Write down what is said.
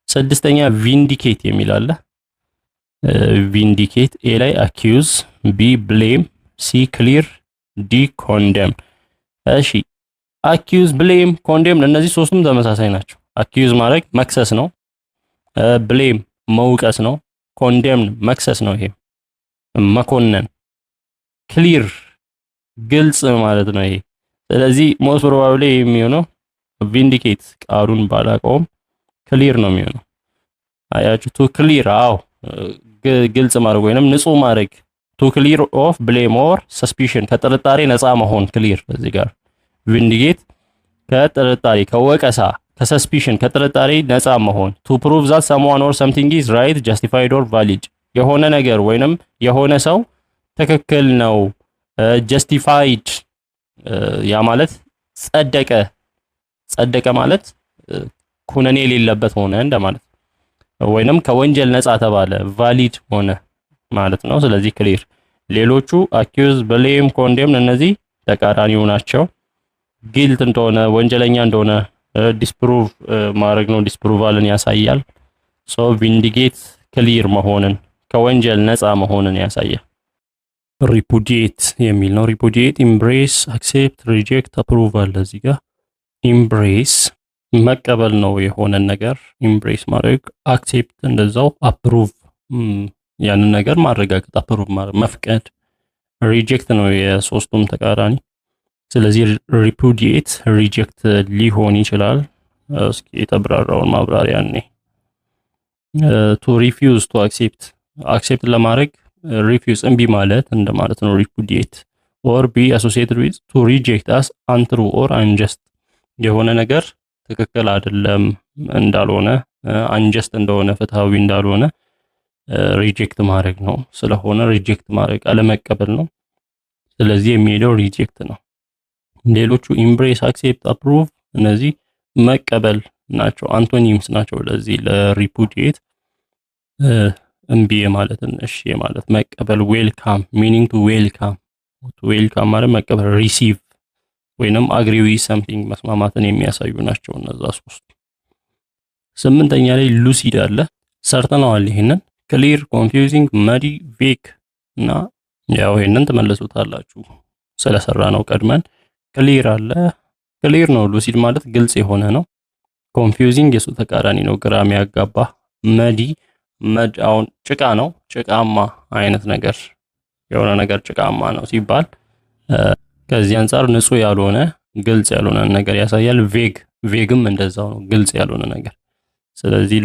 ስድስተኛ ቪንዲኬት የሚል አለ። ቪንዲኬት ኤ ላይ አኪዩዝ፣ ቢ ብሌም፣ ሲ ክሊር፣ ዲ ኮንደም። እሺ አኪዩዝ፣ ብሌም፣ ኮንደም እነዚህ ሶስቱም ተመሳሳይ ናቸው። አኪዩዝ ማድረግ መክሰስ ነው። ብሌም መውቀስ ነው። ኮንደም መክሰስ ነው፣ ይሄ መኮነን። ክሊር ግልጽ ማለት ነው ይሄ። ስለዚህ ሞስት ፕሮባብሊ የሚሆነው ቪንዲኬት ቃሉን ባላቀውም ክሊር ነው የሚሆነው። አያችሁ ቱ ክሊር፣ አዎ ግልጽ ማድረግ ወይንም ንጹህ ማድረግ። ቱ ክሊር ኦፍ ብሌም ኦር ሰስፒሽን ከጥርጣሬ ነፃ መሆን። ክሊር እዚህ ጋር ቪንዲኬት ከጥርጣሬ ከወቀሳ ከሰስፒሽን ከጥርጣሬ ነፃ መሆን። ቱ ፕሩቭ ዛት ሰምዋን ኦር ሰምቲንግ ኢዝ ራይት ጀስቲፋይድ ኦር ቫሊድ የሆነ ነገር ወይንም የሆነ ሰው ትክክል ነው ጀስቲፋይድ ያ ማለት ጸደቀ። ጸደቀ ማለት ኩነኔ የሌለበት ሆነ እንደማለት ወይንም ከወንጀል ነፃ ተባለ ቫሊድ ሆነ ማለት ነው። ስለዚህ ክሊር። ሌሎቹ አኪዩዝ፣ ብሌም፣ ኮንዴም እነዚህ ተቃራኒው ናቸው። ጊልት እንደሆነ ወንጀለኛ እንደሆነ ዲስፕሩቭ ማድረግ ነው። ዲስፕሩቫልን ያሳያል። ሶ ቪንዲጌት ክሊር መሆንን ከወንጀል ነፃ መሆንን ያሳያል። ሪፑዲየት የሚል ነው። ሪፑዲየት ኢምብሬስ፣ አክሴፕት፣ ሪጀክት፣ አፕሩቫል። እዚህ ጋር ኢምብሬስ መቀበል ነው የሆነን ነገር ኢምብሬስ ማድረግ፣ አክሴፕት እንደዛው፣ አፕሩቭ ያንን ነገር ማረጋገጥ አፕሩቭ ማድረግ መፍቀድ፣ ሪጀክት ነው የሶስቱም ተቃራኒ። ስለዚህ ሪፑዲየት ሪጀክት ሊሆን ይችላል። እስኪ የተብራራውን ማብራሪያ እኔ ቱ ሪፊውዝ ቱ አክሴፕት አክሴፕት ለማድረግ ሪፊውዝ እምቢ ማለት እንደማለት ነው ሪፑዲየት። ኦር ቢ አሶሲኤትድ ዊዝ ቱ ሪጀክት አስ አንትሩ ኦር አንጀስት የሆነ ነገር ትክክል አይደለም እንዳልሆነ አንጀስት እንደሆነ ፍትሃዊ እንዳልሆነ ሪጀክት ማድረግ ነው። ስለሆነ ሪጀክት ማድረግ አለመቀበል ነው። ስለዚህ የሚሄደው ሪጀክት ነው። ሌሎቹ ኢምብሬስ፣ አክሴፕት፣ አፕሩቭ እነዚህ መቀበል ናቸው፣ አንቶኒምስ ናቸው። ለዚህ ለሪፑዲየት እምቢ ማለትን እሺ ማለት መቀበል። ዌልካም ሚኒንግ ቱ ዌልካም ዌልካም ማለት መቀበል። ሪሲቭ ወይንም አግሪ ዊዝ ሰምቲንግ መስማማትን የሚያሳዩ ናቸው እነዛ ሶስቱ። ስምንተኛ ላይ ሉሲድ አለ። ሰርተነዋል ይሄንን። ክሊር፣ ኮንፊውዚንግ፣ መዲ፣ ቬክ እና ያው ይሄንን ትመለሱታላችሁ ስለሰራ ነው ቀድመን። ክሊር አለ። ክሊር ነው ሉሲድ ማለት ግልጽ የሆነ ነው። ኮንፊውዚንግ የሱ ተቃራኒ ነው፣ ግራ የሚያጋባ። መዲ አሁን ጭቃ ነው፣ ጭቃማ አይነት ነገር የሆነ ነገር ጭቃማ ነው ሲባል ከዚህ አንፃር ንጹህ ያልሆነ ግልጽ ያልሆነ ነገር ያሳያል። ቬግም እንደዛው ነው፣ ግልጽ ያልሆነ ነገር። ስለዚህ